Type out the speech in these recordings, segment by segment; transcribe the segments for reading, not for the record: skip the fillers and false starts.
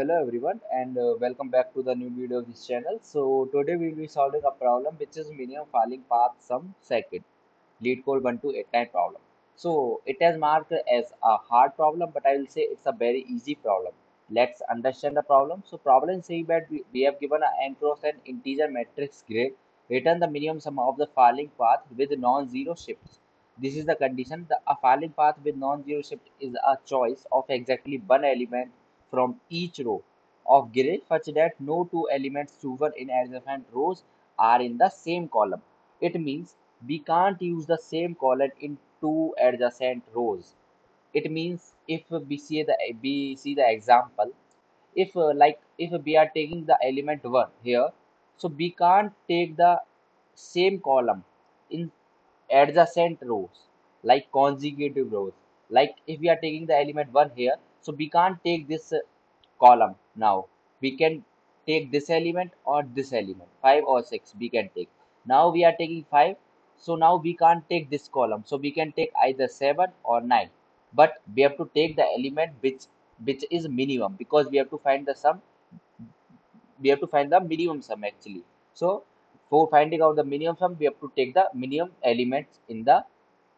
hello everyone, and welcome back to the new video of this channel. So today we will be solving a problem which is minimum falling path sum second, lead code 1289 problem. So it has marked as a hard problem, but I will say it's a very easy problem. Let's understand the problem. So problem saying that we have given a n cross an integer matrix grid, return the minimum sum of the falling path with non-zero shifts. This is the condition. A falling path with non-zero shift is a choice of exactly one element from each row of grid such that no two elements chosen in adjacent rows are in the same column. It means we can't use the same column in two adjacent rows. It means if we see the example, if we are taking the element 1 here, so we can't take the same column in adjacent rows, like consecutive rows. Like if we are taking the element 1 here, so we can't take this column. Now we can take this element or this element, 5 or 6 we can take. Now we are taking 5, so now we can't take this column, so we can take either 7 or 9, but we have to take the element which is minimum, because we have to find the sum, we have to find the minimum sum actually. So for finding out the minimum sum, we have to take the minimum elements in the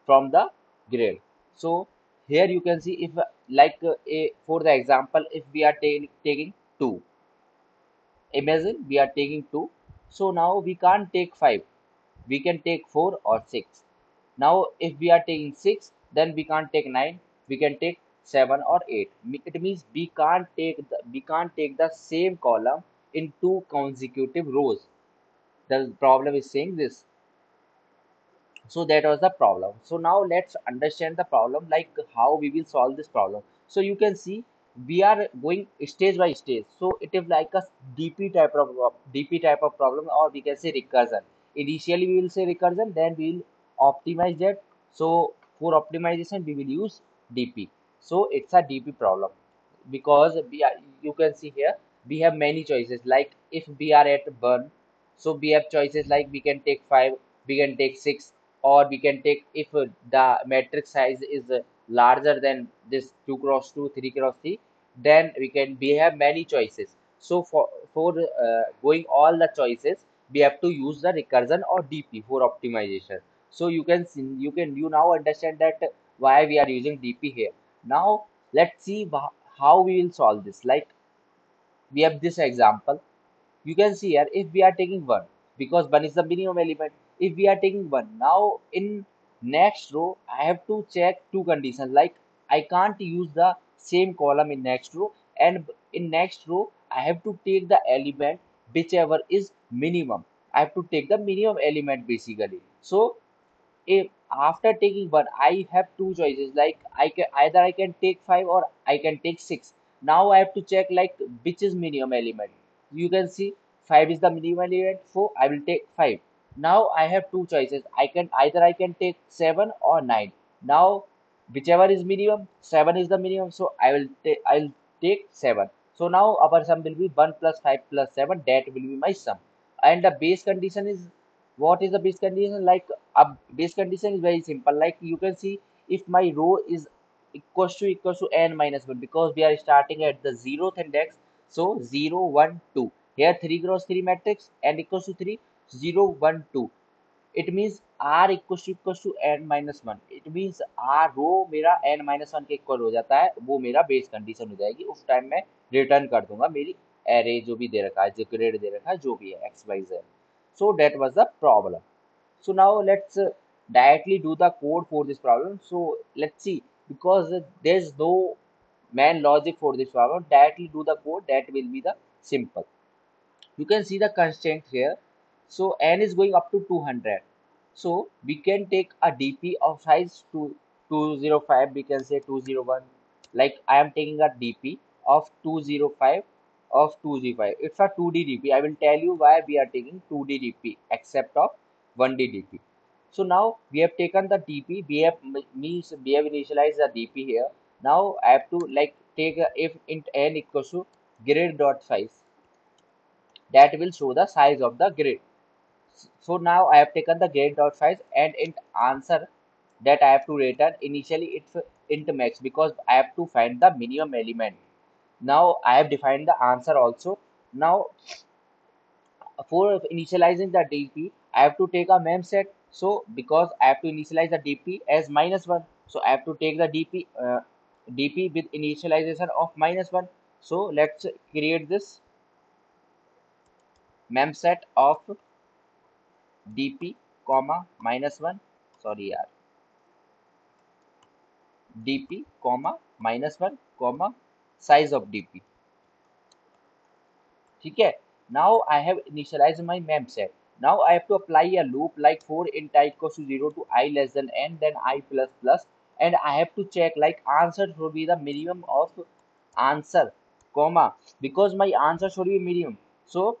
from the grid. So here you can see, if for the example, if we are taking 2, imagine we are taking 2, so now we can't take 5, we can take 4 or 6. Now if we are taking 6, then we can't take 9, we can take 7 or 8. It means we can't take the same column in two consecutive rows. The problem is saying this. So that was the problem. So now let's understand the problem, like how we will solve this problem. So you can see we are going stage by stage. So it is like a dp type of problem, or we can say recursion. Initially we will say recursion, then we will optimize that. So for optimization we will use dp. So it's a dp problem, because you can see here we have many choices. Like if we are at 1, so we have choices like we can take 5, we can take 6, or we can take, if the matrix size is larger than this 2 cross 2, 3 cross 3, then we have many choices. So for going all the choices, we have to use the recursion or dp for optimization. So you now understand that why we are using dp here. Now let's see how we will solve this. Like we have this example, you can see here, if we are taking 1, because 1 is the minimum element. If we are taking 1, now in next row I have to check two conditions. Like I can't use the same column in next row, and in next row I have to take the element whichever is minimum. I have to take the minimum element basically. So if after taking 1, I have two choices. Like I can take 5 or I can take 6. Now I have to check like which is minimum element. You can see 5 is the minimum element, so I will take 5. Now I have two choices. I can take 7 or 9. Now whichever is minimum, 7 is the minimum, so I'll take 7. So now our sum will be 1 plus 5 plus 7. That will be my sum. And the base condition is, what is the base condition? Like a base condition is very simple. Like you can see, if my row is equals to n minus 1, because we are starting at the 0th index. So 0 1 2, here 3 cross 3 matrix, n equals to 3, 0 1 2. It means r equals to n minus 1. It means r रो मेरा n minus 1 के equal हो जाता है, वो मेरा base condition हो जाएगी. उस टाइम मैं रिटर्न कर दूंगा मेरी एरे जो भी दे रखा है, जो ग्रेड दे रखा है, जो भी है X Y Z. So that was the problem. So now let's directly do the code for this problem. So let's see, because there's no main logic for this problem. Directly do the code, that will be the simple. You can see the constraint here. So n is going up to 200. So we can take a dp of size to 205. We can say 201. Like I am taking a dp of 205 of 205. It's a 2D dp. I will tell you why we are taking 2D dp except of 1D dp. So now we have taken the dp. We have initialized the dp here. Now I have to like take a, if int n equals to grid dot size, that will show the size of the grid. So now I have taken the grid dot size, and in answer that I have to return, initially it's int max, because I have to find the minimum element. Now I have defined the answer also. Now for initializing the DP, I have to take a mem set. So because I have to initialize the DP as -1, so I have to take the DP with initialization of -1. So let's create this mem set of DP comma -1. Sorry, yaar. DP comma -1 comma size of DP. ठीक है. Now I have initialized my mem set. Now I have to apply a loop like for int I equals to 0 to I less than n, then I plus plus, and I have to check like answer should be the minimum of answer, comma, because my answer should be minimum. So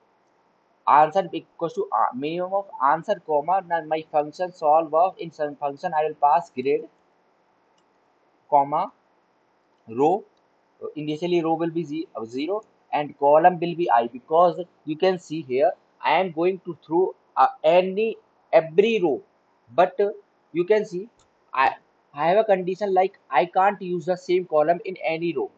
answer equals to minimum of answer, comma, now my function solve of in some function I will pass grade, comma, row. Initially row will be 0 and column will be I, because you can see here I am going to through every row, but you can see I, I have a condition like I can't use the same column in any row.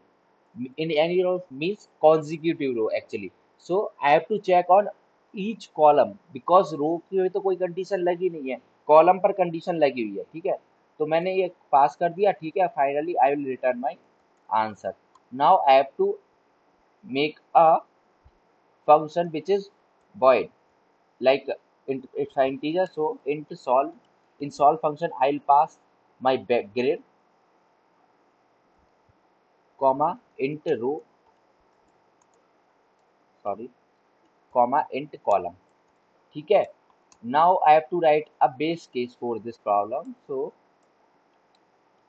In any row means consecutive row actually. So I have to check on each column, because रो की तो कोई condition लगी नहीं है, column पर condition लगी हुई है. ठीक है, तो मैंने ये पास कर दिया. ठीक है, finally I will return my answer. Now I have to make a function which is void, like it's an integer, so int solve. In solve function I'll pass my grade, comma, int row, sorry, comma, int column. ठीक है. Now I have to write a base case for this problem. So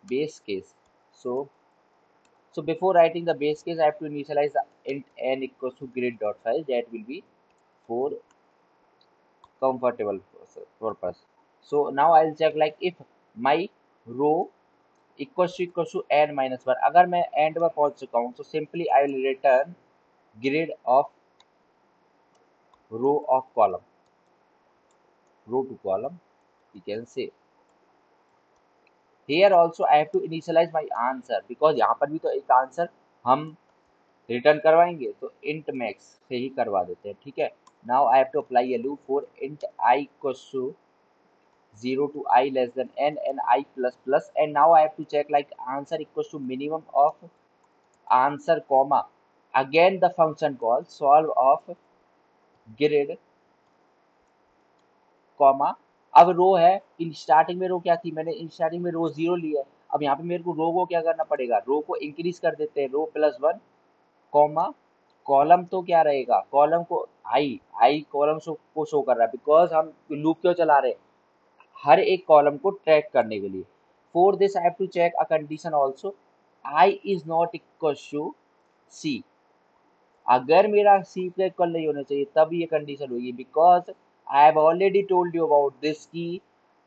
base case. So before writing the base case, I have to initialize the int n equals to grid dot size. That will be for comfortable purpose. So now I'll check like if my row equals to n minus 1. अगर मैं end पर पहुंच चुका हूँ, तो simply I will return grid of row of column, row to column. You can say here also I have to initialize my answer, because यहाँ पर भी तो एक आंसर हम रिटर्न करवाएंगे, तो int max से ही करवा देते हैं. ठीक है. Now I have to apply a loop for int I equals to 0 to I less than n and I plus plus, and now I have to check like answer equals to minimum of answer, comma, again the function call solve of grid, comma. अब रो है, in starting में रो क्या थी, मैंने in starting में रो 0 लिया है. अब यहाँ पे मेरे को रो को क्या करना पड़ेगा, रो को इंक्रीज कर देते हैं, रो +1, कॉमा, कॉलम तो क्या रहेगा, कॉलम को आई कॉलम को शो कर रहा है, बिकॉज हम लूप क्यों चला रहे हैं, हर एक कॉलम को ट्रैक करने के लिए. For this I have to check a condition also, I is not equal to C. अगर मेरा सी का इक्वल नहीं होना चाहिए तब ये कंडीशन होगी, because I have already told you about this कि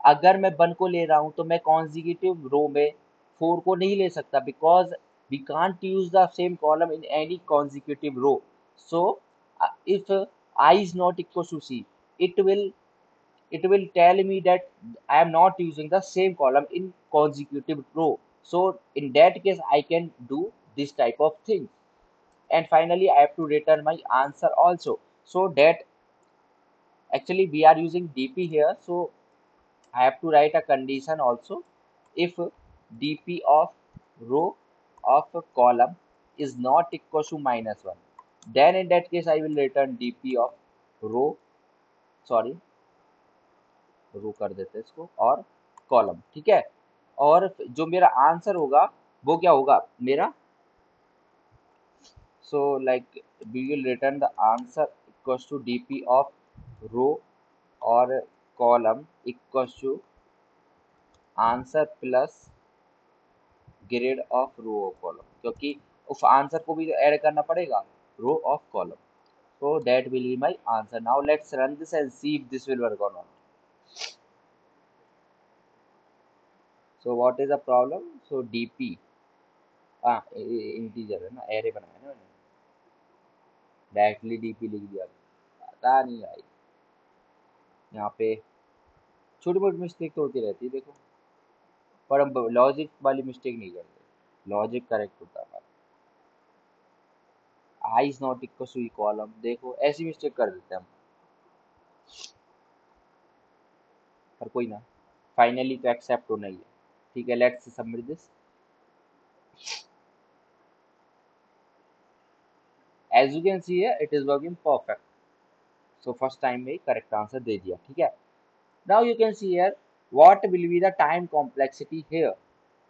अगर मैं 1 को ले रहा हूं तो मैं कॉन्जिक्यूटिव रो में 4 को नहीं ले सकता, because we can't use the same column in any consecutive row. So if i is not equal to c, it will it will tell me that I am not using the same column in consecutive row. So in that case I can do this type of thing. And finally I have to return my answer also. So that actually we are using DP here, so I have to write a condition also. If DP of row of a column is not equal to -1, then in that case I will return DP of row, sorry, रो कर देते हैं इसको, और column. ठीक है. और जो मेरा आंसर होगा वो क्या होगा मेरा, so like we will return the answer equals to dp of row or column equals to answer plus grade of row or column, क्योंकि उस आंसर को भी तो ऐड करना पड़ेगा, row of column. so that will be my answer. Now let's run this and see if this will work or not. so what is the problem, so dp, हाँ integer है ना, array बनाया ना मैंने, directly DP लिख दिया, पता नहीं भाई, यहाँ पे छोटी मोटी मिस्टेक तो होती रहती है देखो, पर हम लॉजिक वाली मिस्टेक नहीं करते, लॉजिक करेक्ट होता है हमारा. I is not equal to column, देखो ऐसी मिस्टेक कर देते हैं हम, पर कोई ना, फाइनली तो एक्सेप्ट होना ही है। ठीक है, let's submit this. As you can see है it is working perfect. So first time में करेक्ट आंसर दे दिया। ठीक है, now you can see here what will be the time complexity here.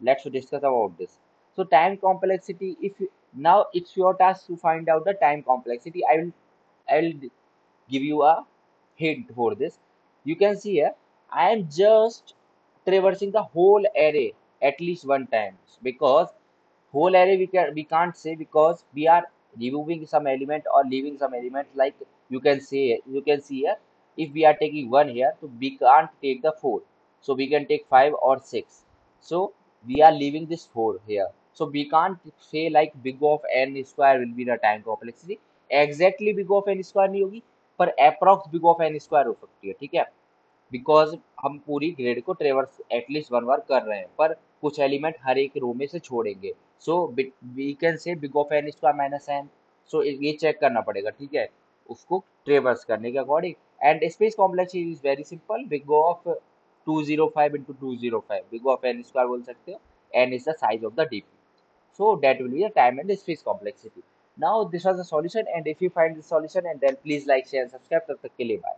Let's discuss about this. So time complexity, if you, now it's your task to find out the time complexity. I will give you a hint for this. You can see here I am just traversing the whole array at least one times, because whole array we can't say, because we are removing some element or leaving some element. Like you can see here, if we are taking one here, so we can't take the four, so we can take five or six. So we are leaving this four here, so we can't say like big of n square will be the time complexity. Exactly big of n square नहीं होगी, पर approx big of n square हो सकती है। ठीक है, because हम पूरी ग्रेड को ट्रेवर्स एटलीस्ट वन बार कर रहे हैं, पर कुछ एलिमेंट हर एक रो में से छोड़ेंगे। So we can say big of n square minus n. So ये चेक करना पड़ेगा। ठीक है, उसको ट्रेवर्स करने के according. And space complexity is very simple, big of 205 into 205, big of n square बोल सकते हो। N is the size of the DP, so that will be the time and the space complexity. Now this was the solution, and if you find the solution, and then please like, share, and subscribe. तब तक के लिए bye.